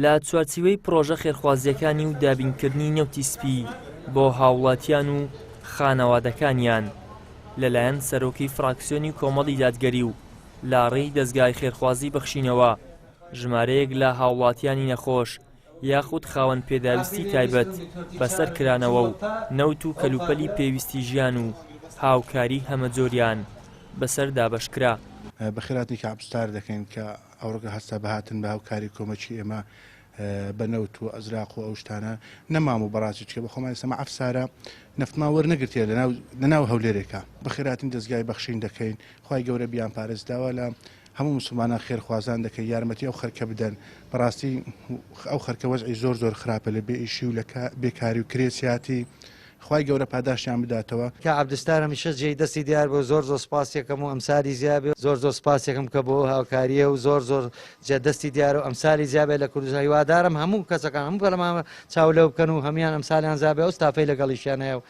لە چوارچێوەی پرۆژە خێرخوازیەکانی و دابینکردنی نەوتی سپی بۆ هاوڵاتیان و خانەوادەکانیان لەلایەن سەرۆکی فراکسیۆنی کۆمەڵی دادگەری و لاڕێی دەستگای خێرخوازی بەخشینەوە ژمارەیەک لە هاوڵاتیانی نەخۆش یاخود خاوەن پێداویستی تایبەت بەسەر کرانەوە و نەوت و کەلوپەلی پێویستی ژیان و هاوکاری هەمەجۆریان بەسەر دابەشکرا. بەخێراتی کابستار دەکەین کە ئەوڕۆگە هەستا بەهاتن بە هاوکاری کۆمەچی ئێمە بە نەوت و ئەزراق و ئەو شتانە نەمام و بەڕاستی چکە بە خۆمان سەما ئەفسارە نەفتما وەرنەگرتێ لەناو هەولێرێکە بەخێراتین دەستگای بەخشین دەکەین خوای گەورە بیان پارێزداوە لە هەموو مسلمانان خێرخوازان دەکەی یارمەتی ئەو خەرکە بدەن بەڕاستی ئەو خەرکە وەزعی زۆر خراپە لە بێئیشی و لە بێکاری و کرێسیاتی خوای گەورە پاداشیان بداتەوە. کە عەبدستار هەمیشە جێی دەستی دیار بۆ زۆر سپاسێکم و ئەمسالی زیابێ زۆر سپاسێکم کە بۆ هاوکاریە و زۆر جێ دەستی دیار و ئەمسالی زیابێ لە کوردستان هیوادارم هەموو کەسەکان هەموو بەرەما چاو لەو بکەن و هەمیان ئەمسالیان زیابێ و ستافەی لەگەڵیشیان هەیە و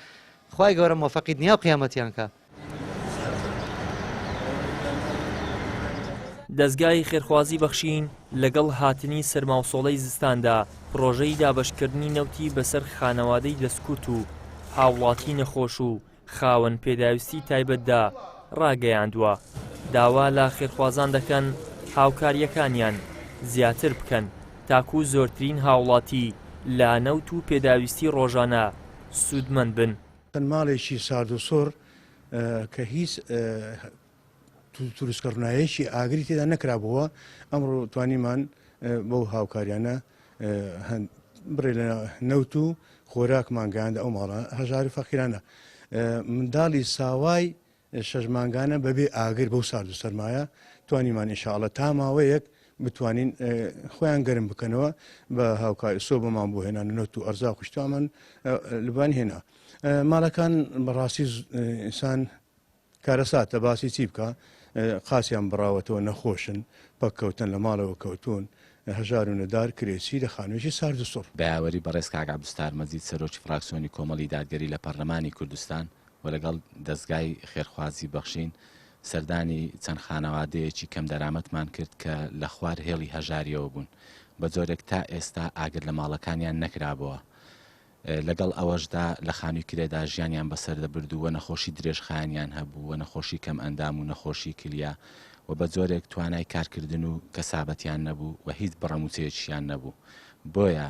خوای گەورە موفەقی دنیا و قیامەتیان کە. دەستگای خێرخوازی بەخشین لەگەڵ هاتنی سەرماوسۆڵەی زستاندا پرۆژەی دابەشکردنی نەوتی بەسەر خانەوادەی دەستکوت و هاوڵاتی نەخۆش و خاوەن پێداویستی تایبەتدا ڕاگەیاندووە داوا لە خێرخوازان دەکەن هاوکاریەکانیان زیاتر بکەن تاکو زۆرترین هاوڵاتی لە نەوت و پێداویستی ڕۆژانە سوودمەند بن. ماڵێکی سارد و سۆر کە هیچ توروسکردنایەکی ئاگری تێدا نەکرابەوە ئەمڕۆ توانیمان بەو هاوکاریانە بڕێ لە نەوت و خۆراکمان گەیاندە ئەو ماڵە هەژاری فەقیرانە منداڵی ساوای 6 مانگانە بەبێ ئاگر بەو سارد و سەرمایە توانیمان ئینشاءڵڵە تا ماوەیەک بتوانین خۆیان گەرم بکەنەوە بە هاوکاری سۆبەمان بۆ هێنان نەوت و ئەرزاق و شتامان لەبان هێنا ماڵەکان بەڕاستی ئینسان کارەساتە باسی چی بکە قاسیان بڕاوەتەوە نەخۆشن پەککەوتن لە ماڵەوە کەوتون هەژار و نەدار کرێسی لە خانوێکی سارد و سۆڕ. بەیاوەری بەڕێز کاک عەبدستار مەجید سەرۆکی فراکسیۆنی کۆمەڵی دادگەری لە پەرلەمانی کوردستان و لەگەڵ دەستگای خێرخوازی بەخشین سەردانی چەند خانەوادەیەکی کەم دەرامەتمان کرد کە لە خوار هێڵی هەژاریەوە بوون بە جۆرێک تا ئێستا ئاگر لە ماڵەکانیان نەکرابەوە لەگەڵ ئەوەشدا لە خانووی کرێدا ژیانیان بەسەر دەبرد و نەخۆشی درێژخایانیان هەبوو و نەخۆشی کەم ئەندام و نەخۆشی کلیا و بە جۆرێک توانای کارکردن و کەسابەتیان نەبوو و هیچ بڕەموچەیەکیان نەبوو بۆیە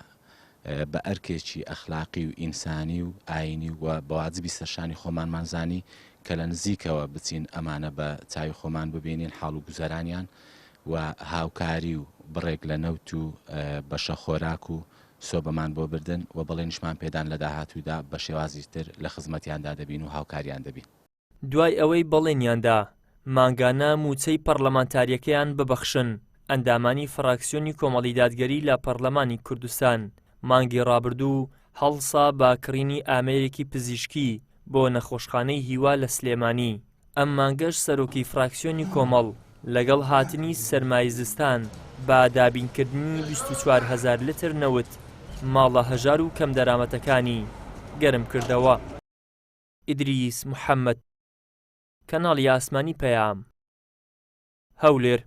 بە ئەرکێکی ئەخلاقی و ئینسانی و ئاینی و بەواجبی سەرشانی خۆمانمانزانی کە لە نزیکەوە بچین ئەمانە بە چاوی خۆمان ببینین حاڵ و گوزەرانیان و هاوکاری و بڕێک لە نەوت و بەشە خۆراک و سۆبەمان بۆ بردن و بەڵێنیشمان پێدان لە داهاتوودا بە شێوازی تر لە خزمەتیاندا دەبین و هاوکاریان دەبین. دوای ئەوەی بەڵێنیاندا مانگانە موچەی پەرلەمانتاریەکەیان ببەخشن ئەندامانی فراکسیۆنی کۆمەڵی دادگەری لە پەرلەمانی کوردستان مانگی ڕابردوو هەڵسا باکڕینی ئامەیەکی پزیشکی بۆ نەخۆشخانەی هیوا لە سلێمانی ئەم مانگەش سەرۆکی فراکسیۆنی کۆمەڵ لەگەڵ هاتنی سەرمای زستان با دابینکردنی 24,000 لتر نەوت ماڵە هەژار و کەم دەرامەتەکانی گەرم کردەوە. ئیدریس محەممەد، کەناڵی ئاسمانی پەیام، هەولێر.